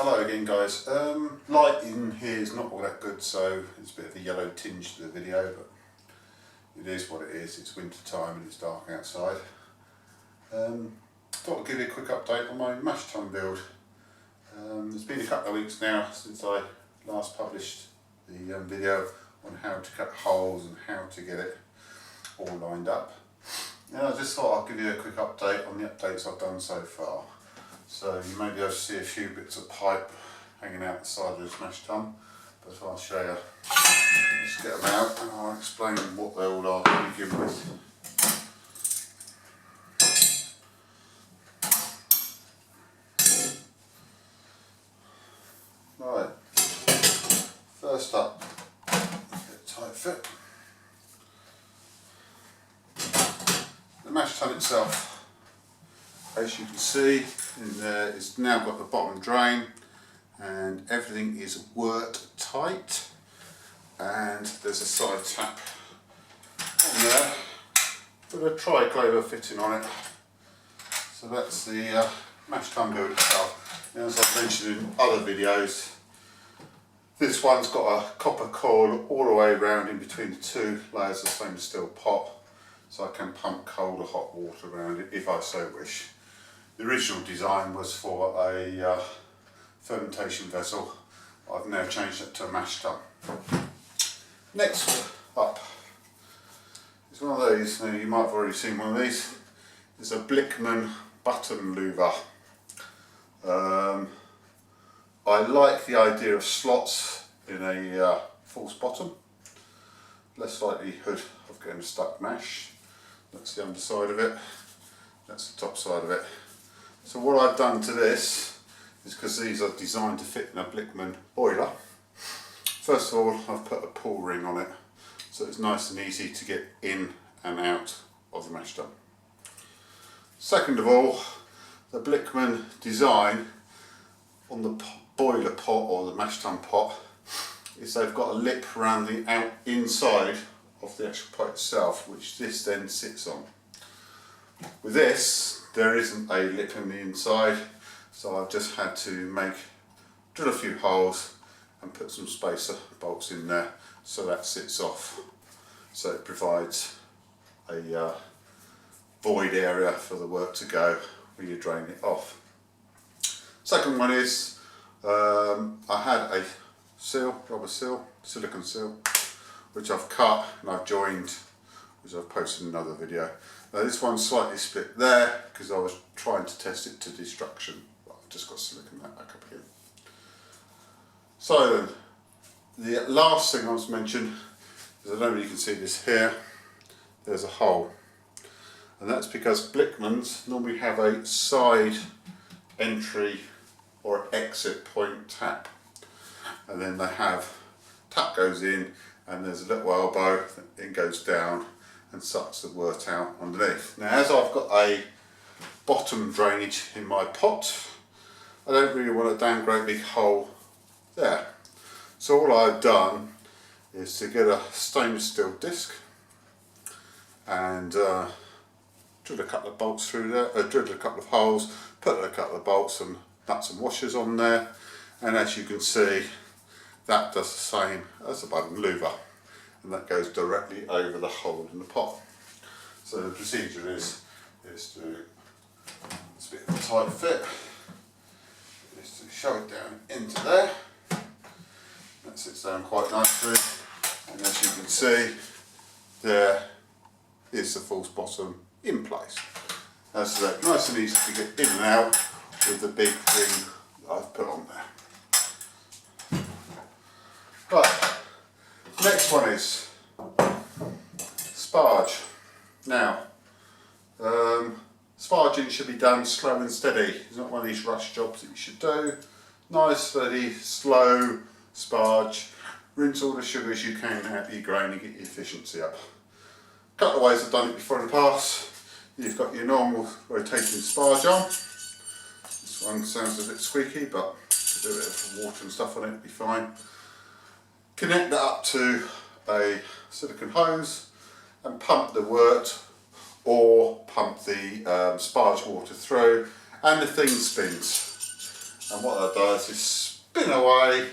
Hello again guys. Light in here is not all that good, so it's a bit of a yellow tinge to the video, but it is what it is. It's winter time and it's dark outside. Thought I'd give you a quick update on my mash tun build. It's been a couple of weeks now since I last published the video on how to cut holes and how to get it all lined up. And I just thought I'd give you a quick update on the updates I've done so far. So you may be able to see a few bits of pipe hanging out the side of this mash tun, but I'll show you. Let's get them out and I'll explain what they all are to begin with. Right, first up, get a tight fit. The mash tun itself, as you can see in there, it's now got the bottom drain and everything is wort tight, and there's a side tap on there with a triclover fitting on it. So that's the mash tun build itself. Now, as I've mentioned in other videos, this one's got a copper coil all the way around in between the two layers of stainless steel pot, so I can pump cold or hot water around it if I so wish. The original design was for a fermentation vessel. I've now changed it to a mash tun. Next up is one of these. Now, you might have already seen one of these. It's a Blickman button louver. I like the idea of slots in a false bottom. Less likelihood of getting stuck mash. That's the underside of it. That's the top side of it. So what I've done to this is, because these are designed to fit in a Blickman boiler, first of all I've put a pull ring on it so it's nice and easy to get in and out of the mash tun. Second of all, the Blickman design on the boiler pot or the mash tun pot is they've got a lip around the inside of the actual pot itself, which this then sits on. With this, there isn't a lip in the inside, so I've just had to drill a few holes and put some spacer bolts in there so that sits off, so it provides a void area for the work to go when you drain it off. Second one is, I had a rubber seal, silicone seal, which I've cut and I've joined, which I've posted in another video. Now this one's slightly split there because I was trying to test it to destruction, but I've just got silicone that back up here. So then, the last thing I was mentioned is, I don't know if you can see this here, there's a hole. And that's because Blickmans normally have a side entry or exit point tap. And then they have, tap goes in and there's a little elbow that it goes down and sucks the wort out underneath. Now, as I've got a bottom drainage in my pot, I don't really want a damn great big hole there. So all I've done is to get a stainless steel disc and drill a couple of bolts through there, drilled a couple of holes, put a couple of bolts and nuts and washers on there, and as you can see, that does the same as the button louver, and that goes directly over the hole in the pot. So the procedure is to, it's a bit of a tight fit, is to shove it down into there. That sits down quite nicely, and as you can see, there is the false bottom in place. That's that nice and easy to get in and out with the big ring that I've put on there. Right, next one is sparge. Now, sparging should be done slow and steady. It's not one of these rush jobs that you should do. Nice, steady, slow sparge. Rinse all the sugars you can out of your grain and get your efficiency up. A couple of ways I've done it before in the past. You've got your normal rotating sparge arm. This one sounds a bit squeaky, but a bit of water and stuff on it will be fine. Connect that up to a silicone hose and pump the wort or pump the sparge water through, and the thing spins. And what that does is spin away,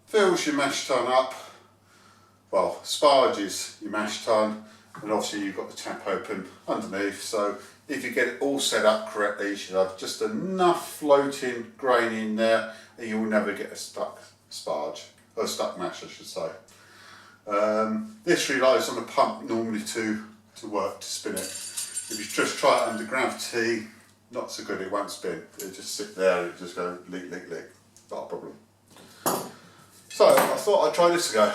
fills your mash tun up, well, sparges your mash tun, and obviously you've got the tap open underneath, so if you get it all set up correctly, you should have just enough floating grain in there and you'll never get a stuck sparge, or stuck mash I should say. This relies on a pump normally to work, to spin it. If you just try it under gravity, not so good, it won't spin. It'll just sit there and just go leak, leak, leak. Not a problem. So I thought I'd try this again.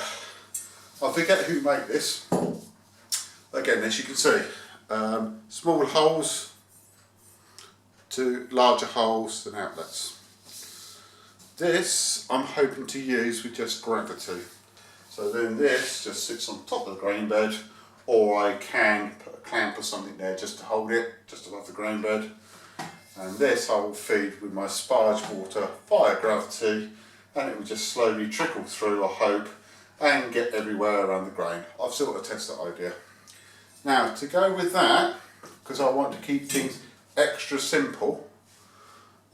I forget who made this. Again, as you can see, small holes to larger holes and outlets. This I'm hoping to use with just gravity. So then this just sits on top of the grain bed, or I can put a clamp or something there just to hold it, just above the grain bed. And this I will feed with my sparge water via gravity, and it will just slowly trickle through, I hope, and get everywhere around the grain. I've still got to test that idea. Now, to go with that, because I want to keep things extra simple,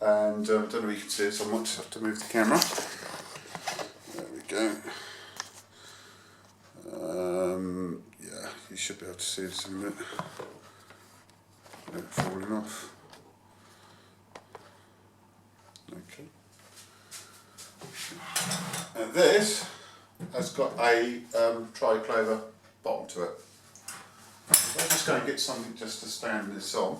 and I don't know if you can see it, so I might just have to move the camera. There we go. Yeah, you should be able to see this in a minute. It's falling off. Okay. And this has got a triclover bottom to it. So I'm just going to get something just to stand this on.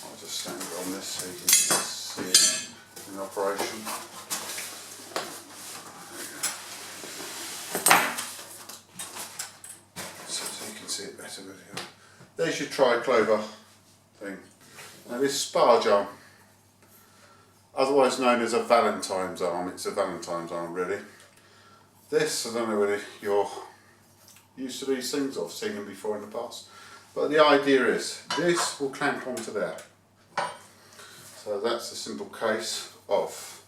I'll just stand it on this so you can see it in operation. So you can see it better with here. There's your triclover thing. Now this sparge arm, otherwise known as a Valentine's arm, it's a Valentine's arm really. This, I don't know whether you're used to these things, I've seen them before in the past, but the idea is this will clamp onto there. So that's a simple case of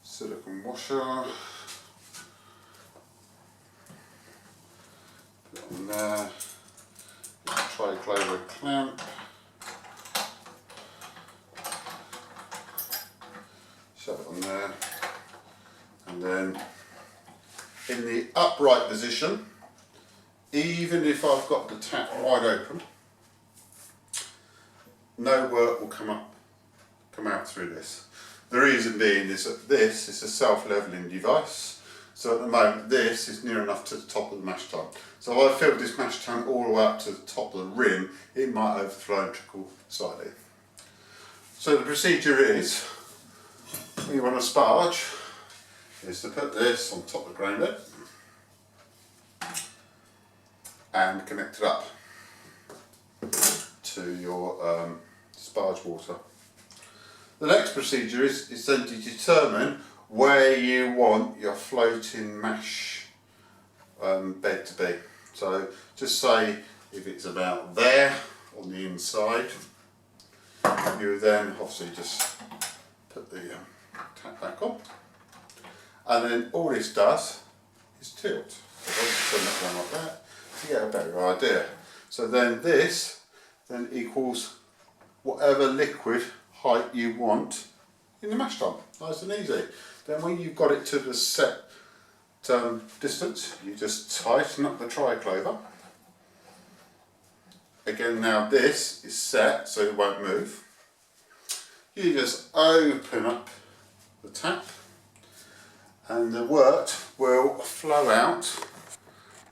silicone washer. Put it on there, triclover clamp. Shove it on there, and then in the upright position, even if I've got the tap wide open, no work will come out through this. The reason being is that this is a self-leveling device, so at the moment this is near enough to the top of the mash tun. So if I filled this mash tun all the way up to the top of the rim, it might overflow and trickle slightly. So the procedure is, when you want a sparge, is to put this on top of the grain bed and connect it up to your sparge water. The next procedure is then to determine where you want your floating mash bed to be. So just say if it's about there on the inside, you then obviously just put the tap back on, and then all this does is tilt. So I'll just turn that one like that to get a better idea. So then this then equals whatever liquid height you want in the mash tun. Nice and easy. Then when you've got it to the set distance, you just tighten up the triclover. Again, now this is set so it won't move. You just open up the tap and the wort will flow out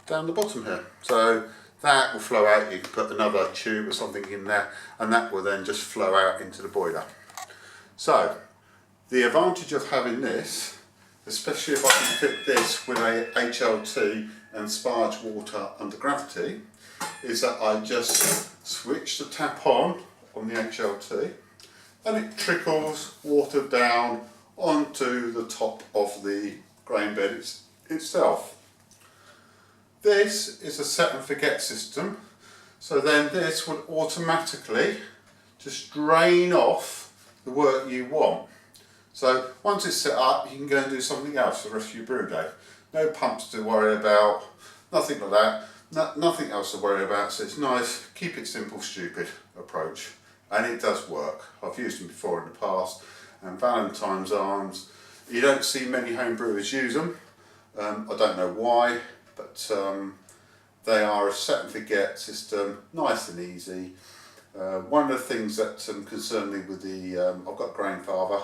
down the bottom here. So that will flow out, you can put another tube or something in there, and that will then just flow out into the boiler. So the advantage of having this, especially if I can fit this with a HLT and sparge water under gravity, is that I just switch the tap on the HLT and it trickles water down onto the top of the grain bed itself. This is a set and forget system, so then this would automatically just drain off the work you want. So once it's set up, you can go and do something else for the rest of your brew day. No pumps to worry about, nothing like that. Nothing else to worry about, so it's nice, keep it simple, stupid approach. And it does work. I've used them before in the past, and Valentine's arms, you don't see many home brewers use them. I don't know why, but they are a set and forget system, nice and easy. One of the things that concerned me with the, I've got a grainfather,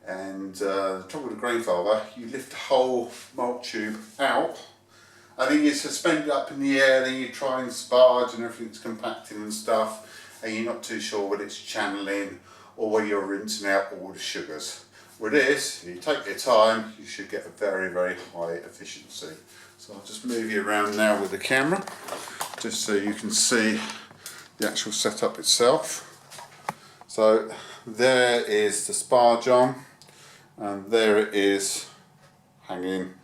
and the trouble with the grainfather, you lift the whole malt tube out, and then you suspend it up in the air, then you try and sparge and everything's compacting and stuff, and you're not too sure whether it's channeling or whether you're rinsing out all the sugars. With this, if you take your time, you should get a very, very high efficiency. So I'll just move you around now with the camera, just so you can see the actual setup itself. So there is the sparge arm, and there it is hanging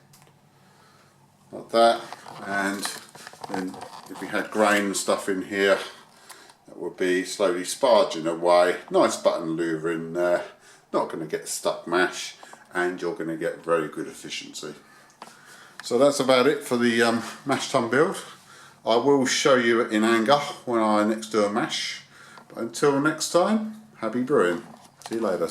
like that. And then if we had grain and stuff in here, that would be slowly sparging away. Nice button louver in there, not going to get stuck mash, and you're going to get very good efficiency. So that's about it for the mash tun build. I will show you it in anger when I next do a mash. But until next time, happy brewing. See you later.